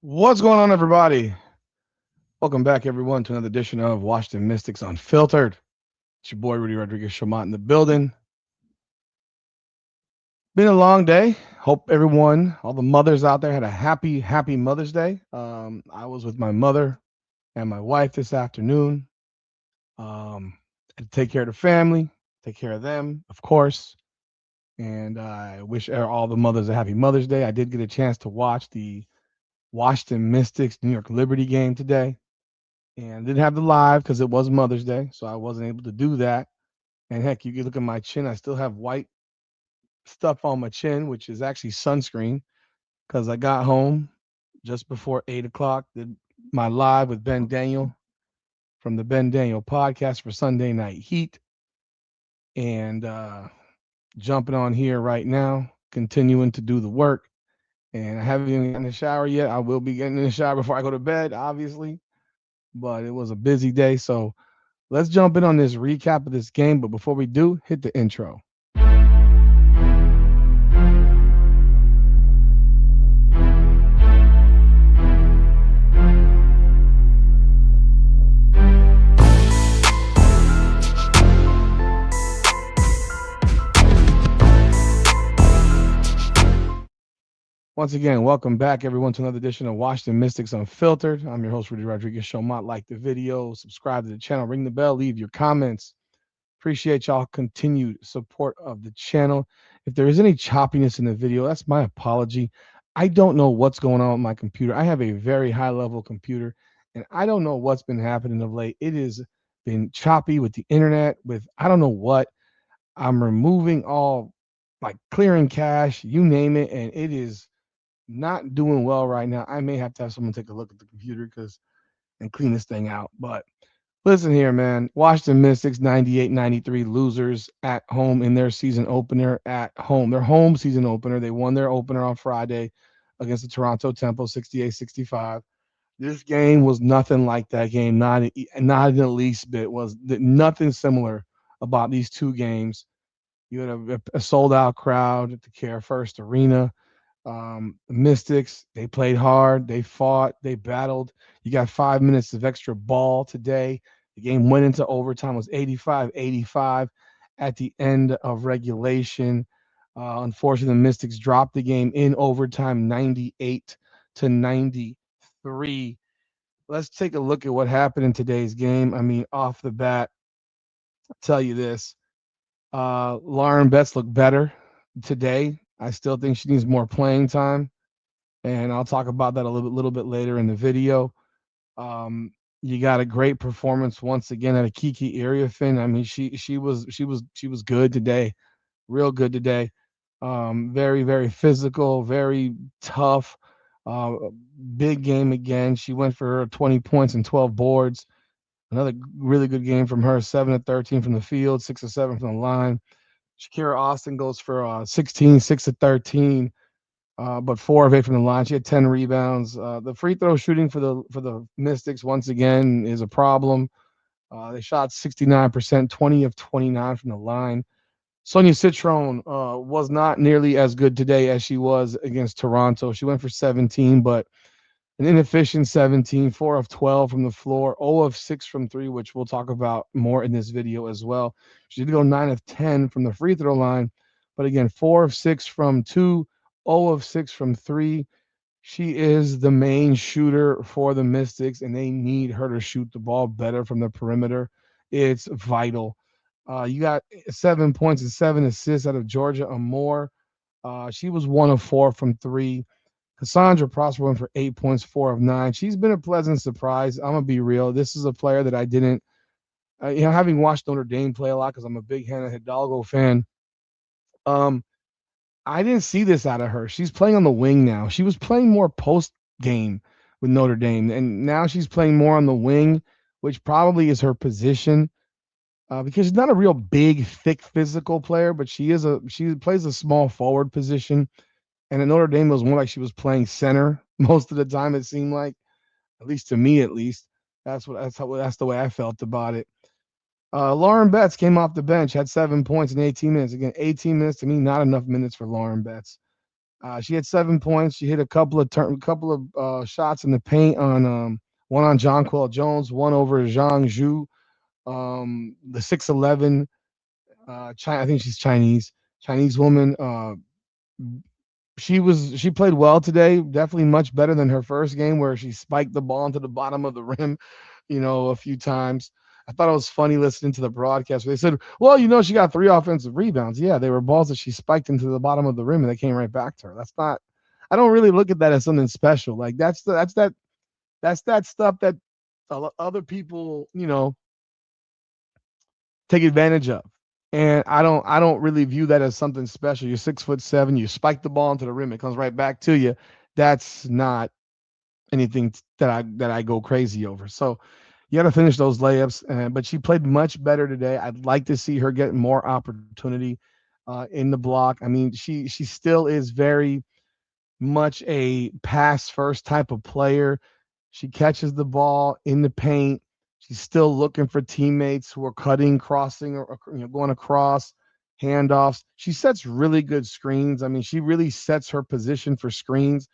What's going on, everybody? Welcome back, everyone, to another edition of Washington Mystics Unfiltered. It's your boy, Rudy Rodriguez Shamont in the building. Been a long day. Hope everyone, all the mothers out there, had a happy Mother's Day. I was with my mother and my wife this afternoon. Had to take care of the family, take care of them, of course. And I wish all the mothers a happy Mother's Day. I did get a chance to watch the Washington Mystics New York Liberty game today. And didn't have the live because it was Mother's Day, so I wasn't able to do that. And heck, you can look at my chin; I still have white stuff on my chin, which is actually sunscreen because I got home just before 8 o'clock. Did my live with Ben Daniel from the Ben Daniel podcast for Sunday Night Heat, and jumping on here right now, continuing to do the work. And I haven't even gotten in the shower yet. I will be getting in the shower before I go to bed, obviously. But it was a busy day, so let's jump in on this recap of this game, but before we do, hit the intro. Once again, welcome back, everyone, to another edition of Washington Mystics Unfiltered. I'm your host, Rudy Rodriguez Shomont. Like the video, subscribe to the channel, ring the bell, leave your comments. Appreciate y'all continued support of the channel. If there is any choppiness in the video, that's my apology. I don't know what's going on with my computer. I have a very high level computer, and I don't know what's been happening of late. It has been choppy with the internet, with I don't know what. I'm removing all, like, clearing cache, you name it, and it is not doing well right now. I may have to have someone take a look at the computer because and clean this thing out. But listen here, man. Washington Mystics 98-93 losers at home in their season opener at home. Their home season opener. They won their opener on Friday against the Toronto Tempo 68-65. This game was nothing like that game. Not in the least bit. Was nothing similar about these two games. You had a sold out crowd at the Care First Arena. The Mystics, they played hard, they fought, they battled. You got 5 minutes of extra ball today. The game went into overtime, was 85-85 at the end of regulation. Unfortunately, the Mystics dropped the game in overtime 98-93. Let's take a look at what happened in today's game. I mean, off the bat, I'll tell you this. Lauren Betts looked better today. I still think she needs more playing time, and I'll talk about that a little bit later in the video. You got a great performance once again out of Kiki Iriafen. I mean, she was good today, real good today. Very physical, very tough. Uh, Big game again. She went for 20 points and 12 boards. Another really good game from her. 7 of 13 from the field, 6 of 7 from the line. Shakira Austin goes for 16, 6 of 13, but 4 of 8 from the line. She had 10 rebounds. The free throw shooting for the Mystics once again is a problem. They shot 69%, 20 of 29 from the line. Sonia Citron was not nearly as good today as she was against Toronto. She went for 17, but an inefficient 17, 4 of 12 from the floor, 0 of 6 from three, which we'll talk about more in this video as well. She did go 9 of 10 from the free throw line, but again, 4 of 6 from two, 0 of 6 from three. She is the main shooter for the Mystics, and they need her to shoot the ball better from the perimeter. It's vital. You got 7 points and 7 assists out of Georgia Amore. She was 1 of 4 from three. Cassandra Prosper went for 8 points, 4 of 9. She's been a pleasant surprise. I'm gonna be real. This is a player that I didn't, having watched Notre Dame play a lot because I'm a big Hannah Hidalgo fan. Um, I didn't see this out of her. She's playing on the wing now. She was playing more post game with Notre Dame, and now she's playing more on the wing, which probably is her position. Because she's not a real big, thick, physical player, but she plays a small forward position. And at Notre Dame, it was more like she was playing center most of the time. It seemed like, at least to me, at least that's the way I felt about it. Lauren Betts came off the bench, had 7 points in 18 minutes. Again, 18 minutes to me, not enough minutes for Lauren Betts. She had 7 points. She hit a couple of shots in the paint on one on Jonquel Jones, one over Zhang Zhu, the 6'11". I think she's Chinese woman. She played well today, definitely much better than her first game where she spiked the ball into the bottom of the rim, a few times. I thought it was funny listening to the broadcast where they said, well, she got 3 offensive rebounds. Yeah, they were balls that she spiked into the bottom of the rim and they came right back to her. That's not I don't really look at that as something special. Like that's that stuff that other people, take advantage of. And I don't really view that as something special. You're 6'7", you spike the ball into the rim, it comes right back to you. That's not anything that I go crazy over. So you got to finish those layups. But she played much better today. I'd like to see her get more opportunity in the block. I mean, she still is very much a pass first type of player. She catches the ball in the paint. She's still looking for teammates who are cutting, crossing, or going across, handoffs. She sets really good screens. I mean, she really sets her position for screens,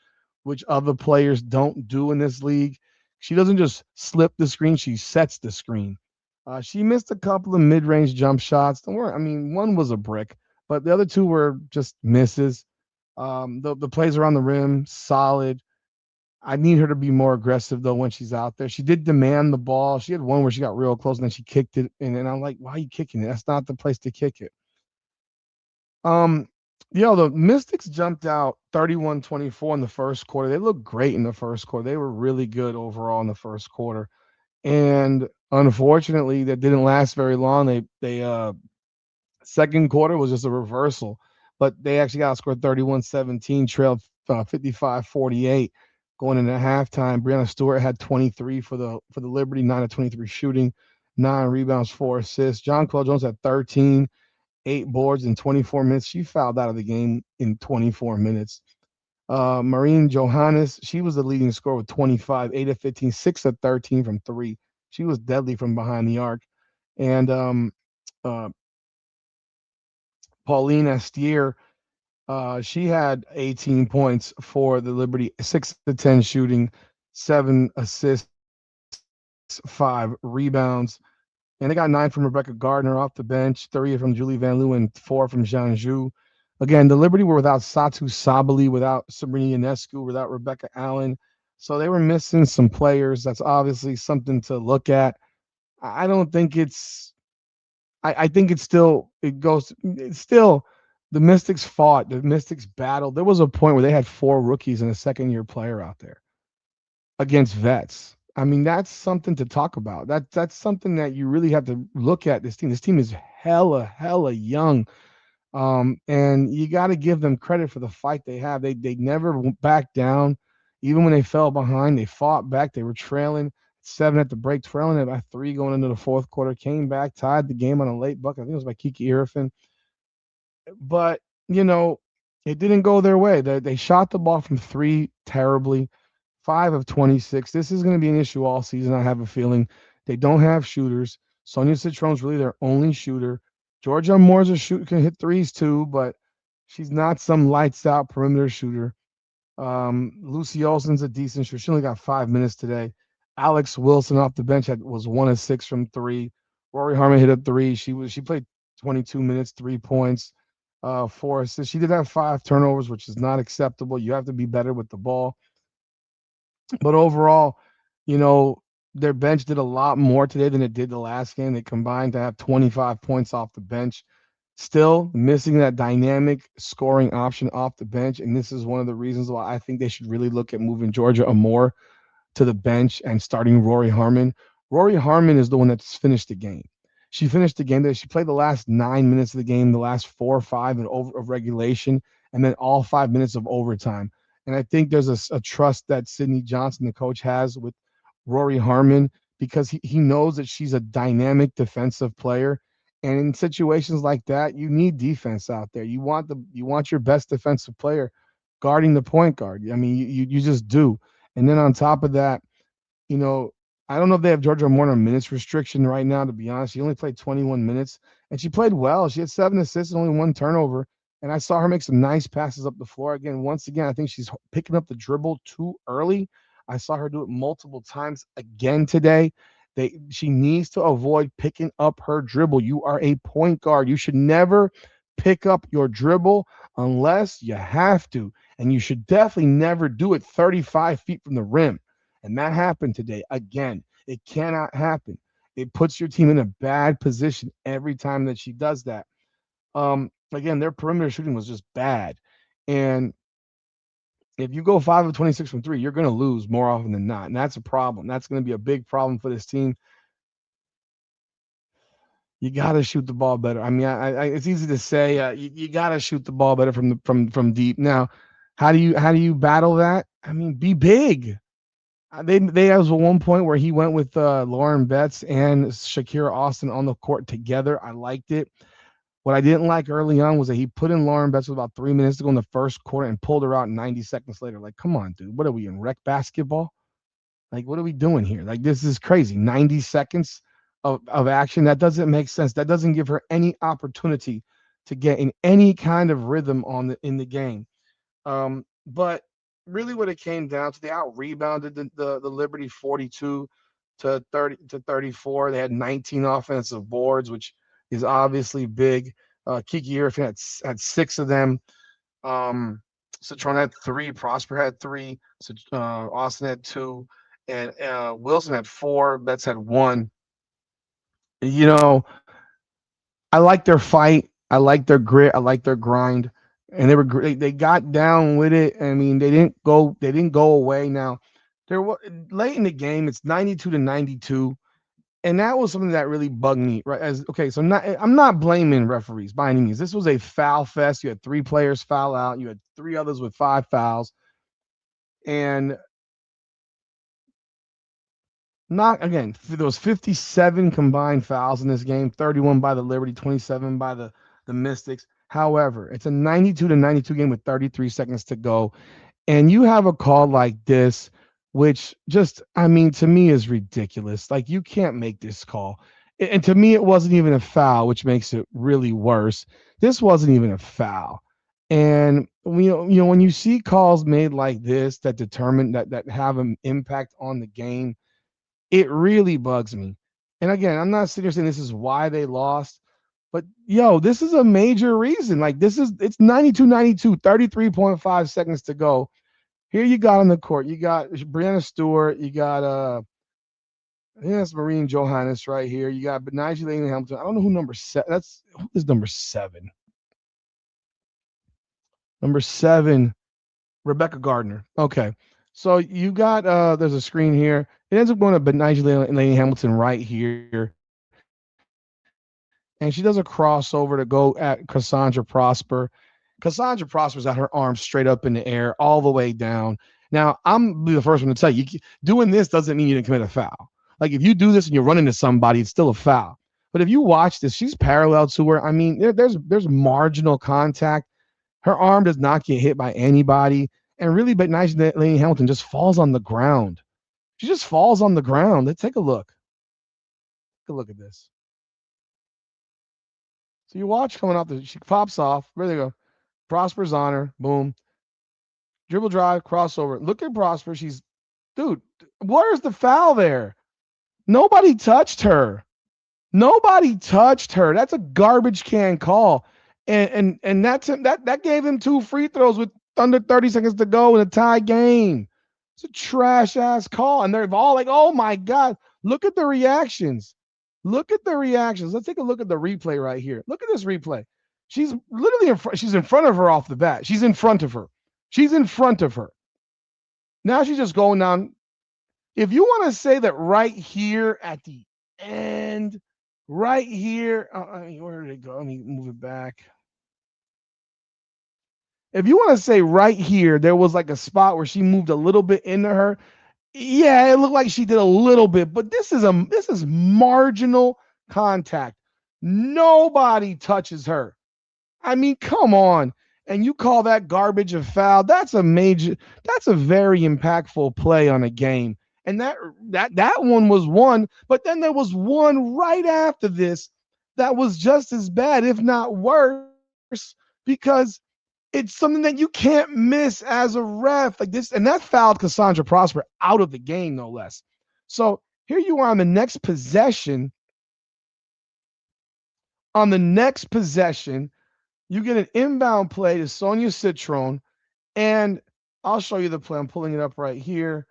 which other players don't do in this league. She doesn't just slip the screen; she sets the screen. She missed a couple of mid-range jump shots. Don't worry. I mean, one was a brick, but the other two were just misses. The plays around the rim, solid. I need her to be more aggressive though when she's out there. She did demand the ball. She had one where she got real close and then she kicked it, and I'm like, why are you kicking it? That's not the place to kick it. Um, the Mystics jumped out 31-24 in the first quarter. They looked great in the first quarter. They were really good overall in the first quarter. And unfortunately, that didn't last very long. They second quarter was just a reversal, but they actually got scored 31-17, trailed 55-48 going into halftime. Breanna Stewart had 23 for the Liberty, 9 of 23 shooting, 9 rebounds, 4 assists. Jonquel Jones had 13, 8 boards in 24 minutes. She fouled out of the game in 24 minutes. Marine Johannès, she was the leading scorer with 25, 8 of 15, 6 of 13 from three. She was deadly from behind the arc. And uh, Paulina Stier, she had 18 points for the Liberty, 6 to 10 shooting, 7 assists, 5 rebounds. And they got 9 from Rebecca Gardner off the bench, 3 from Julie Van Leeuwen, and 4 from Zhang Zhu. Again, the Liberty were without Satu Sabali, without Sabrina Ionescu, without Rebecca Allen. So they were missing some players. That's obviously something to look at. I don't think I think it's still the Mystics fought, the Mystics battled. There was a point where they had 4 rookies and a second-year player out there against vets. I mean, that's something to talk about. That's something that you really have to look at. This team. This team is hella young, and you got to give them credit for the fight they have. They never backed down, even when they fell behind. They fought back. They were trailing 7 at the break, trailing it by 3 going into the fourth quarter. Came back, tied the game on a late bucket. I think it was by Kiki Iriafen. But it didn't go their way. They shot the ball from three terribly. 5 of 26. This is going to be an issue all season. I have a feeling they don't have shooters. Sonia Citron's really their only shooter. Georgia Moore's a shooter, can hit threes too, but she's not some lights out perimeter shooter. Lucy Olsen's a decent shooter. She only got 5 minutes today. Alex Wilson off the bench was 1 of 6 from three. Rory Harmon hit a three. She played 22 minutes, 3 points, 4 assists. She did have 5 turnovers, which is not acceptable. You have to be better with the ball. But overall, you know, their bench did a lot more today than it did the last game. They combined to have 25 points off the bench. Still missing that dynamic scoring option off the bench. And this is one of the reasons why I think they should really look at moving Georgia Amore to the bench and starting Rory Harmon. Rory Harmon is the one that's finished the game. She finished the game that she played the last 9 minutes of the game, the last 4 or 5 of regulation, and then all 5 minutes of overtime. And I think there's a trust that Sydney Johnson, the coach, has with Rory Harmon because he knows that she's a dynamic defensive player. And in situations like that, you need defense out there. You want your best defensive player guarding the point guard. I mean, you just do. And then on top of that, you know, I don't know if they have Georgia Moore on a minutes restriction right now, to be honest. She only played 21 minutes, and she played well. She had 7 assists and only 1 turnover, and I saw her make some nice passes up the floor again. Once again, I think she's picking up the dribble too early. I saw her do it multiple times again today. She needs to avoid picking up her dribble. You are a point guard. You should never pick up your dribble unless you have to. And you should definitely never do it 35 feet from the rim. And that happened today again. It cannot happen. It puts your team in a bad position every time that she does that. Again, their perimeter shooting was just bad. And if you go 5 of 26 from three, you're going to lose more often than not. And that's a problem. That's going to be a big problem for this team. You got to shoot the ball better. I mean, it's easy to say you got to shoot the ball better from deep. Now, how do you battle that? I mean, be big. They was at one point where he went with Lauren Betts and Shakira Austin on the court together. I liked it. What I didn't like early on was that he put in Lauren Betts with about 3 minutes to go in the first quarter and pulled her out 90 seconds later. Like, come on, dude. What are we in rec basketball? Like, what are we doing here? Like, this is crazy. 90 seconds of action. That doesn't make sense. That doesn't give her any opportunity to get in any kind of rhythm in the game. But really what it came down to, they out rebounded the Liberty 42 to 30 to 34. They had 19 offensive boards, which is obviously big. Kiki Iriafen had six of them. Citron had three. Prosper had three. Austin had two. And Wilson had four. Betts had one. You know, I like their fight. I like their grit. I like their grind. And they were great. They got down with it. I mean, they didn't go. They didn't go away. Now, there was late in the game. It's 92 to 92. And that was something that really bugged me, right? I'm not blaming referees by any means. This was a foul fest. You had three players foul out. You had three others with five fouls, and not again. There was 57 combined fouls in this game. 31 by the Liberty, 27 by the Mystics. However, it's a 92 to 92 game with 33 seconds to go, and you have a call like this, which just, I mean, to me is ridiculous. Like, you can't make this call. And to me, it wasn't even a foul, which makes it really worse. This wasn't even a foul. And when you see calls made like this that determine that have an impact on the game, it really bugs me. And again, I'm not sitting here saying this is why they lost, but this is a major reason. Like, it's 92-92, 33.5 seconds to go. Here you got on the court, you got Breanna Stewart, you got I think that's Marine Johannès right here. You got Nigel Lane Hamilton. I don't know who number seven. Who is number seven? Number seven, Rebecca Gardner. Okay, so you got there's a screen here. It ends up going to Nigel Lane Hamilton right here, and she does a crossover to go at Cassandra Prosper. Cassandra Prosper's got her arms straight up in the air, all the way down. Now, I'm the first one to tell you, doing this doesn't mean you didn't commit a foul. Like, if you do this and you're running to somebody, it's still a foul. But if you watch this, she's parallel to her. I mean, there's marginal contact. Her arm does not get hit by anybody. And really, but Nigel Lane Hamilton just falls on the ground. She just falls on the ground. Let's take a look. Take a look at this. So you watch coming off she pops off. There they go. Prosper's on her. Boom. Dribble drive, crossover. Look at Prosper. Dude, where's the foul there? Nobody touched her. Nobody touched her. That's a garbage can call. And that gave him two free throws with under 30 seconds to go in a tie game. It's a trash ass call. And they're all like, oh my God. Look at the reactions. Look at the reactions. Let's take a look at the replay right here. Look at this replay. She's literally in front. She's in front of her off the bat. She's in front of her. She's in front of her. Now she's just going down. If you want to say that right here at the end, right here, where did it go? Let me move it back. If you want to say right here, there was like a spot where she moved a little bit into her. Yeah, it looked like she did a little bit, but this is marginal contact. Nobody touches her. I mean, come on. And you call that garbage a foul? That's a very impactful play on a game. And that one was one, but then there was one right after this that was just as bad, if not worse. because it's something that you can't miss as a ref. Like this, and that fouled Cassandra Prosper out of the game, no less. So here you are on the next possession. On the next possession, you get an inbound play to Sonia Citron, and I'll show you the play. I'm pulling it up right here.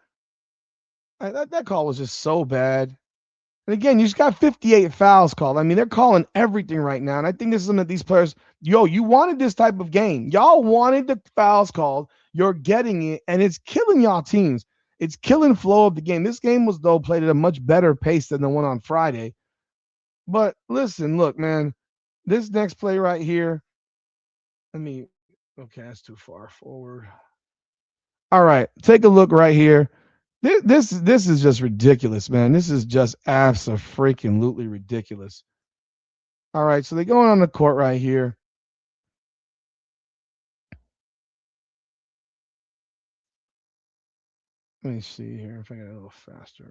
That call was just so bad. And again, you just got 58 fouls called. I mean, they're calling everything right now. And I think this is something that these players, you wanted this type of game. Y'all wanted the fouls called. You're getting it, and it's killing y'all teams. It's killing flow of the game. This game was, though, played at a much better pace than the one on Friday. But listen, look, man, this next play right here, okay, that's too far forward. All right, take a look right here. This is just ridiculous, man. This is just absolutely ridiculous. All right, so they're going on the court right here. Let me see here if I get a little faster.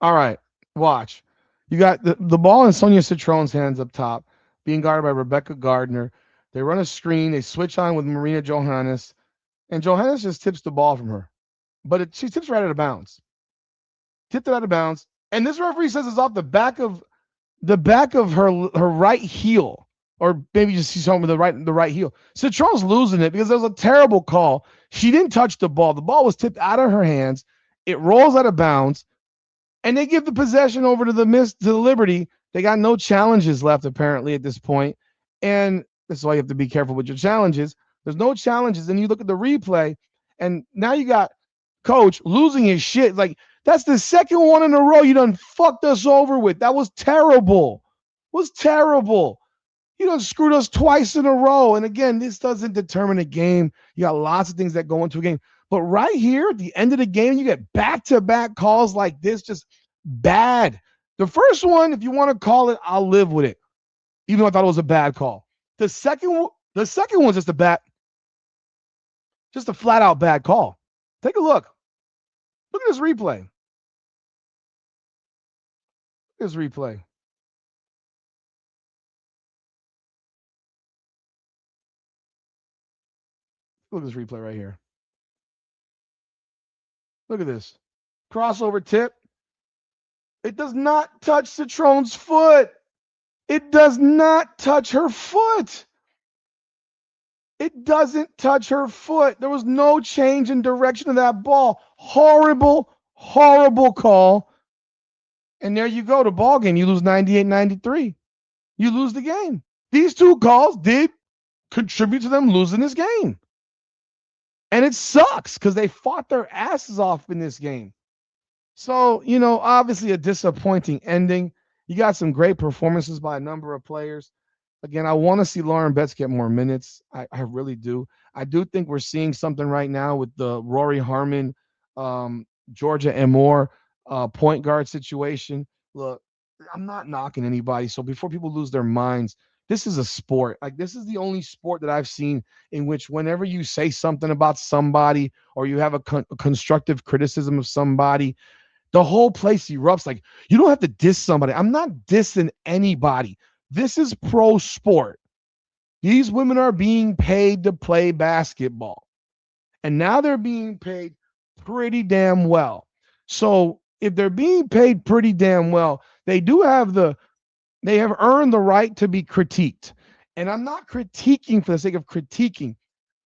All right, watch. You got the ball in Sonia Citron's hands up top, being guarded by Rebecca Gardner. They run a screen. They switch on with Marina Johannès, and Johannès just tips the ball from her. But she tips right out of bounds. Tipped it out of bounds. And this referee says it's off the back of her right heel, or maybe just she's home with the right heel. Citron's losing it because there was a terrible call. She didn't touch the ball. The ball was tipped out of her hands. It rolls out of bounds, and they give the possession over to the Liberty. They got no challenges left apparently at this point, and this is why you have to be careful with your challenges. There's no challenges, and you look at the replay, and now you got coach losing his shit. Like, that's the second one in a row you done fucked us over with. That was terrible. Was terrible. You done screwed us twice in a row. And again, this doesn't determine a game. You got lots of things that go into a game. But right here at the end of the game, you get back-to-back calls like this, just bad. The first one, if you want to call it, I'll live with it, even though I thought it was a bad call. The second one's just a flat-out bad call. Take a look. Look at this replay. This replay. Look at this replay right here. Look at this. Crossover tip. It does not touch Citron's foot. It does not touch her foot. It doesn't touch her foot. There was no change in direction of that ball. Horrible, horrible call. And there you go. The ball game. You lose 98-93. You lose the game. These two calls did contribute to them losing this game. And it sucks because they fought their asses off in this game. So, obviously a disappointing ending. You got some great performances by a number of players. Again, I want to see Lauren Betts get more minutes. I really do. I do think we're seeing something right now with the Rory Harmon, Georgia Amore point guard situation. Look, I'm not knocking anybody. So before people lose their minds, this is a sport. Like, this is the only sport that I've seen in which whenever you say something about somebody or you have a constructive criticism of somebody, the whole place erupts. Like, you don't have to diss somebody. I'm not dissing anybody. This is pro sport. These women are being paid to play basketball. And now they're being paid pretty damn well. So if they're being paid pretty damn well, they have earned the right to be critiqued. And I'm not critiquing for the sake of critiquing.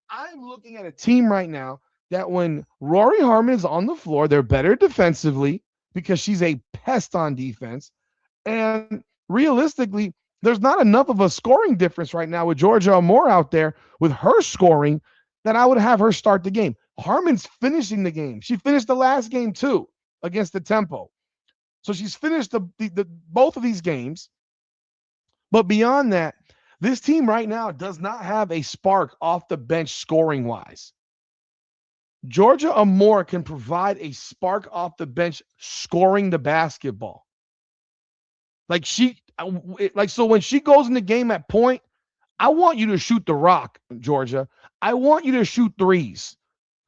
I'm looking at a team right now that when Rory Harmon is on the floor, they're better defensively because she's a pest on defense. And realistically, there's not enough of a scoring difference right now with Georgia Amore out there with her scoring that I would have her start the game. Harmon's finishing the game. She finished the last game too against the Tempo. So she's finished the both of these games. But beyond that, this team right now does not have a spark off the bench scoring wise. Georgia Amore can provide a spark off the bench scoring the basketball. So when she goes in the game at point, I want you to shoot the rock, Georgia. I want you to shoot threes.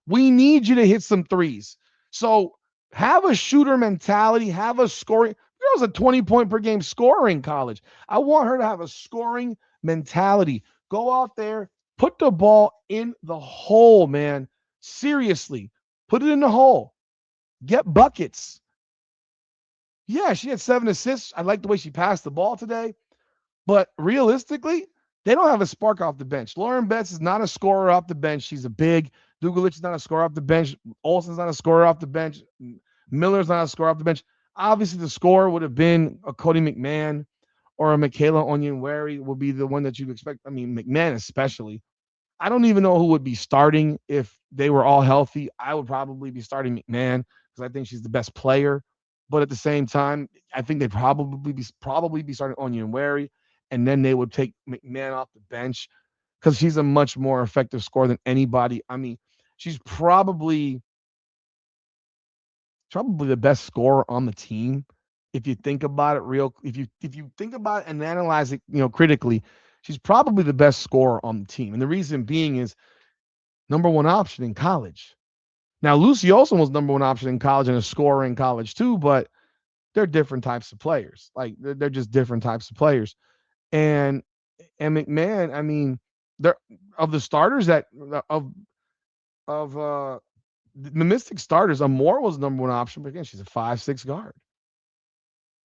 We need you to hit some threes. So have a shooter mentality, have a scoring. Girl's a 20-point per game scorer in college. I want her to have a scoring mentality. Go out there, put the ball in the hole, man. Seriously, put it in the hole. Get buckets. Yeah, she had 7 assists. I like the way she passed the ball today. But realistically, they don't have a spark off the bench. Lauren Betts is not a scorer off the bench. She's a big. Dugalich is not a scorer off the bench. Olsen's not a scorer off the bench. Miller's not a scorer off the bench. Obviously, the scorer would have been a Cody McMahon or a Michaela Onyenwere would be the one that you'd expect. I mean, McMahon especially. I don't even know who would be starting if they were all healthy. I would probably be starting McMahon because I think she's the best player. But at the same time, I think they'd probably be starting Onyenwere, and then they would take McMahon off the bench because she's a much more effective scorer than anybody. I mean, she's probably the best scorer on the team. If you think about it if you think about it and analyze it, critically, she's probably the best scorer on the team. And the reason being is number one option in college. Now, Lucy Olson was number one option in college and a scorer in college too, but they're different types of players. Like they're just different types of players. And McMahon, I mean, they're of the starters that of the Mystic starters, Amore was number one option, but again, she's a 5'6" guard.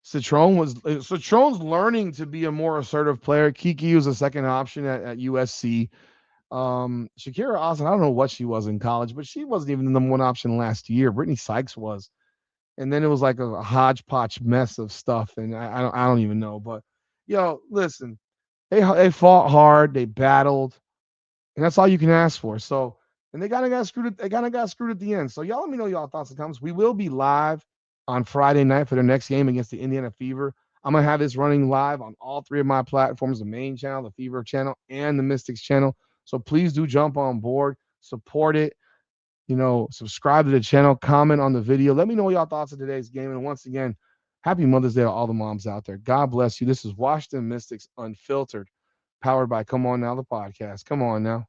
Citron's learning to be a more assertive player. Kiki was a second option at USC. Shakira Austin, I don't know what she was in college, but she wasn't even the number one option last year. Brittany Sykes was. And then it was like a hodgepodge mess of stuff, and I don't even know. But listen, they fought hard, they battled, and that's all you can ask for. So, and they kind of got screwed. They kind of got screwed at the end. So y'all let me know y'all thoughts and comments. We will be live on Friday night for their next game against the Indiana Fever. I'm gonna have this running live on all three of my platforms: the main channel, the Fever channel, and the Mystics channel. So please do jump on board, support it. Subscribe to the channel, comment on the video. Let me know y'all thoughts of today's game. And once again, happy Mother's Day to all the moms out there. God bless you. This is Washington Mystics Unfiltered, powered by Come On Now, the podcast. Come on now.